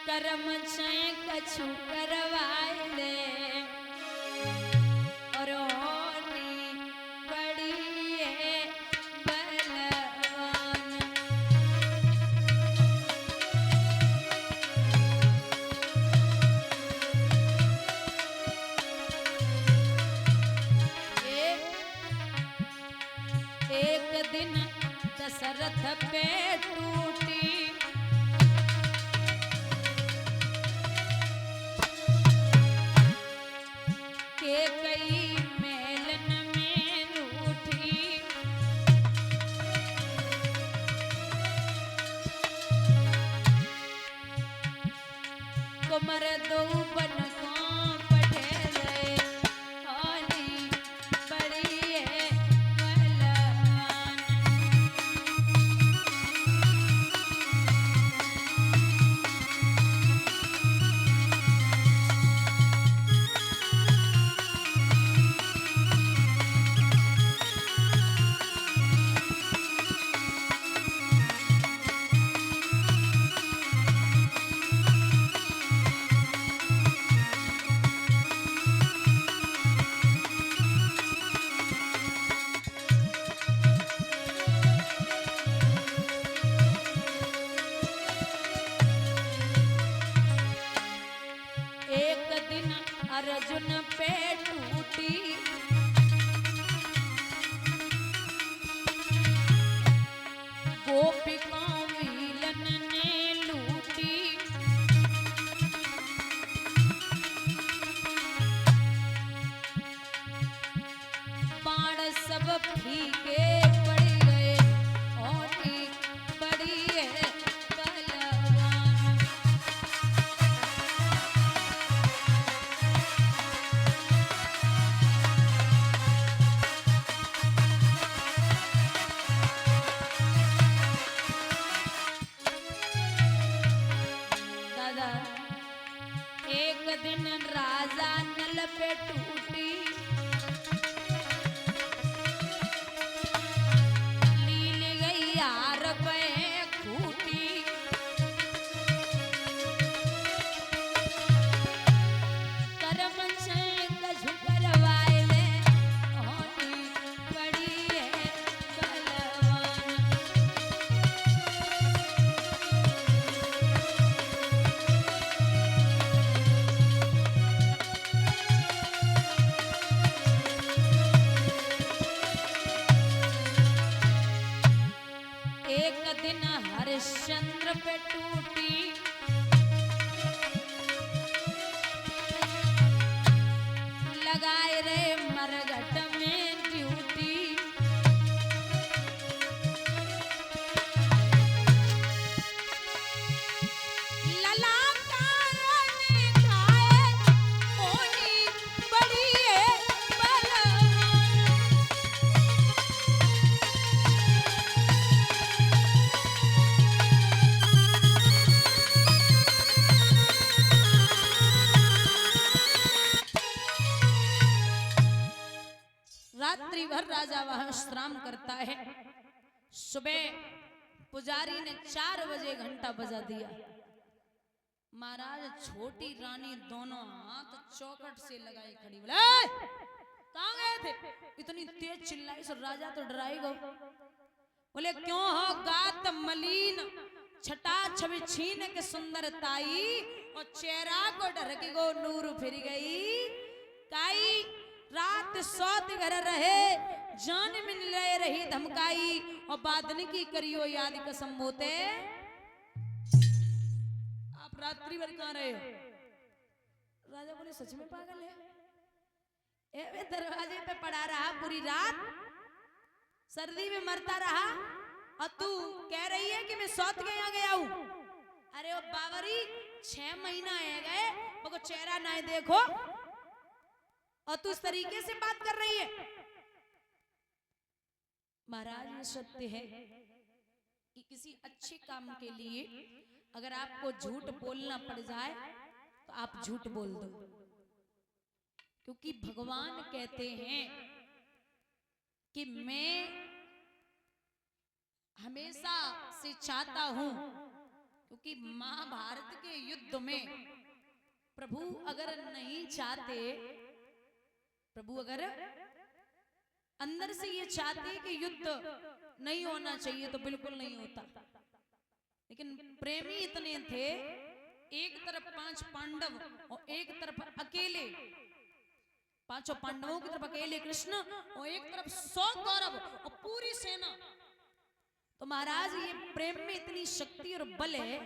करम से कछु करवाए ले और होनी बड़ी है बलवान। एक दिन दशरथ पे टूटी के कई मेलन में रूठी कुमर दो बन को पटेले होली बड़ी है बलवान। एक दिन अर्जुन पे टूटी गोपिकाओं मिलन ने लूटी बाण सब फीके पड़ गए होली बड़ी है बलवान। दादा एक दिन राजा नल पे टूटी लील गई यार पे खूटी करम से कछु करवाए ले होली बड़ी है बलवान। एक दिन हरिश्चंद्र पे टूटी लगाए रे मरघट में ड्यूटी ललाकार दिखाए होली बड़ी है बलवान। रात्रि भर राजा वहां विश्राम करता है। सुबह पुजारी ने 4 बजे घंटा बजा दिया। महाराज छोटी रानी दोनों हाथ चौखट से लगाए खड़ी बोले कहां गए थे? इतनी तेज चिल्लाई सो राजा तो डराई गो। बोले क्यों हो गात मलिन छटा छवि छीन के सुंदर ताई और चेहरा को डर के गो नूर फिर गई काई रात सौत घर रहे जान में ले रही धमकाई और बादन की करियो याद कसम मोते। आप रात्रि भर कहां रहे हो? राजा बोले सच में पागल है ए दरवाजे पे पड़ा रहा पूरी रात सर्दी में मरता रहा और तू कह रही है कि मैं सौत के यहाँ गया हूं। अरे ओ बावरी 6 महीना है गए वो चेहरा ना देखो और तू इस तरीके से बात कर रही है। महाराज ये सत्य है कि किसी अच्छे काम के लिए अगर आपको झूठ बोलना पड़ जाए तो आप झूठ बोल दो, क्योंकि भगवान कहते हैं कि मैं हमेशा से चाहता हूं क्योंकि महाभारत के युद्ध में प्रभु अगर नहीं चाहते, प्रभु अगर अंदर से ये चाहते कि युद्ध नहीं होना चाहिए तो बिल्कुल नहीं होता। लेकिन प्रेमी इतने थे, एक तरफ 5 पांडव और एक तरफ अकेले, 5 पांडवों की तरफ अकेले कृष्ण और एक तरफ 100 कौरव और पूरी सेना। तो महाराज ये प्रेम में इतनी शक्ति और बल है।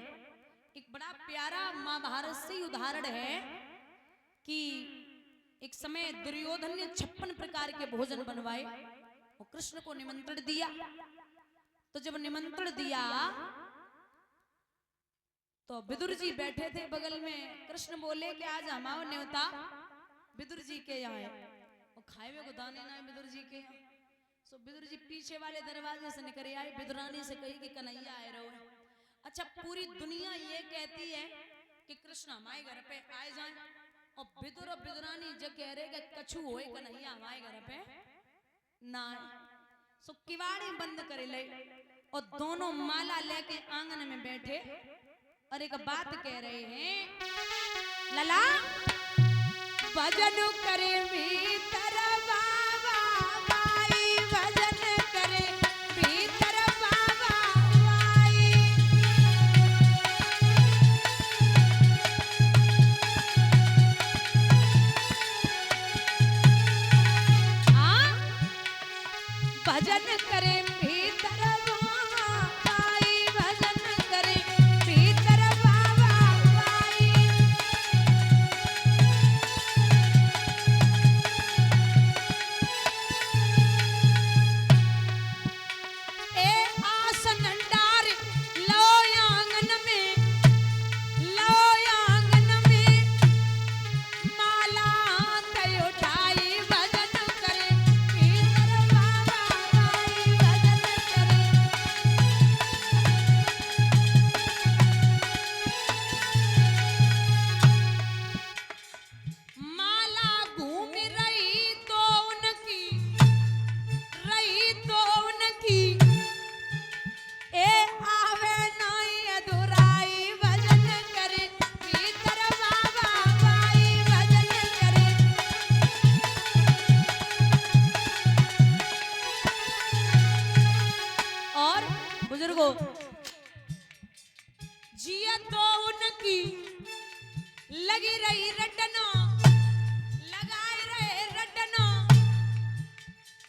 एक बड़ा प्यारा महाभारत से उदाहरण है कि एक समय दुर्योधन ने 56 प्रकार के भोजन बनवाए और कृष्ण को निमंत्रण दिया। तो जब निमंत्रण दिया तो विदुर जी बैठे थे बगल में। कृष्ण बोले कि आज हमारा न्योता विदुर जी के यहाँ है और खाए हुए को दाने ना विदुर जी के यहाँ। सो विदुर जी पीछे वाले दरवाजे से निकल आए, विदुरानी से कही कि कन्हैया आए रहो। अच्छा, पूरी दुनिया ये कहती है कि कृष्ण हमारे घर पे आए जाए और विदुर और विदुरानी जो कह रहे कि कछु होए कन्हैया हमारे घर पे ना आए। सो किवाड़ी बंद करे ले और दोनों माला लेके आंगन में बैठे और एक बात कह रहे हैं, लला भजन करे भीतर बाबा बाई, भजन करे भीतर बाबा बाई। हाँ, भजन करे भीतर बाबा बाई, भजन करे भीतर बाबा बाई। बुजुर्गों, जिया तो उनकी लगी रही रटना, लगाए रहे रटना,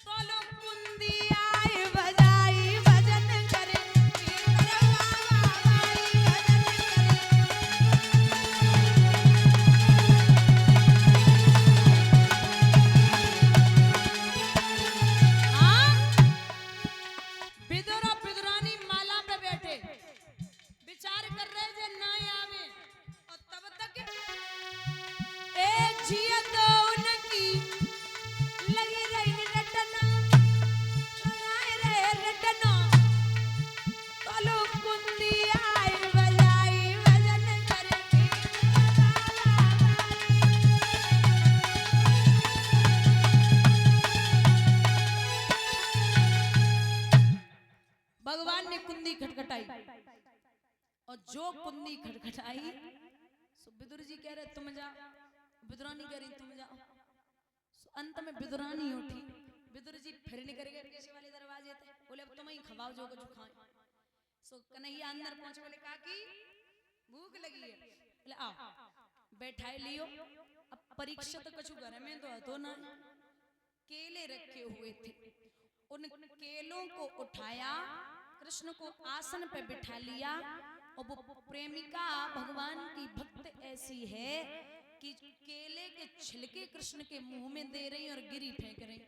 तो लोग कुंदी आए बजाई भजन करे भीतर बाबा बाई, भजन करे। हाँ, विदुर और विदुरानी माला पे बैठे विचार कर रहे थे ना आवे और तब तक एक जिया तो उनकी लगी रही रटना, लगाए रहे रटना, तो लोग कुंदी आए बजाई भजन करे भगवान ने कुंदी खटखटाई और जो कुंदी खटखटाई सो विदुर जी कह रहे तुम जाओ, विदुरानी कह रही तुम जाओ। सो अंत में विदुरानी उठी, विदुर जी फिर निकल गए पीछे वाले दरवाजे थे, बोले अब तुम ही खवाओ जो कुछ खाए। सो कन्हैया अंदर पहुंचे, बोले काकी भूख लगी है, बोले आओ बैठाए लियो। अब परीक्षा तो कुछ घर में तो ना, केले रखे हुए थे, उन केलों को उठाया, कृष्ण को आसन पे बिठा लिया और वो प्रेमिका भगवान की भक्त ऐसी है कि केले के छिलके कृष्ण के मुंह में दे रही और गिरी फेंक रही।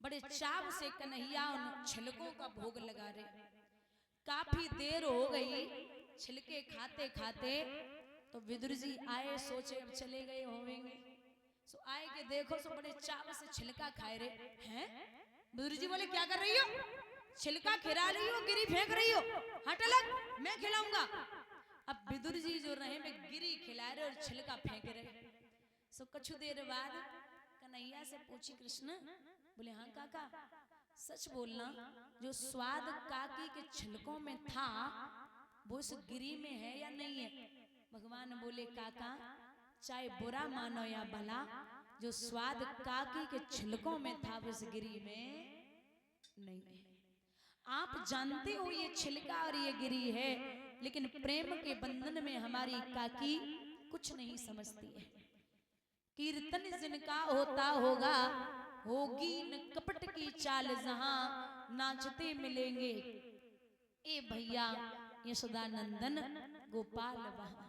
बड़े चाव से कन्हैया उन छिलकों का भोग लगा रहे। काफी देर हो गई छिलके खाते खाते, तो विदुर जी आए, सोचे अब चले गए होंगे। सो आए के देखो सो बड़े चाव से छिलका खाए रहे हैं। विदुर जी बोले क्या कर रही हो, छिलका खिला रही हो, गिरी फेंक रही हो, हट अलग, मैं खिलाऊंगा। अब विदुर जी जो रहे में गिरी खिला रहे और छिलका फेंक रहे। सो कुछ देर बाद कन्हैया से पूछी कृष्ण, बोले हाँ काका सच बोलना, जो स्वाद काकी के छिलकों में था वो इस गिरी में है या नहीं है? भगवान बोले काका चाहे बुरा मानो या भला, जो स्वाद काकी के छिलकों में था वो इस गिरी में नहीं है। आप जानते हो ये छिलका और ये गिरी है, लेकिन प्रेम के बंधन में हमारी काकी कुछ नहीं समझती है। कीर्तन जिनका होता होगा, होगी न कपट की चाल, जहां नाचते मिलेंगे ए भैया यशोदानंदन गोपाल वहां।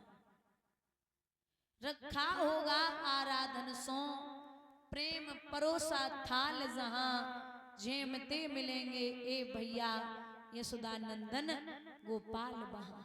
रखा होगा आराधन सो प्रेम परोसा थाल, जहां झेमते मिलेंगे ए भैया यशोदानंदन गोपाल वहां।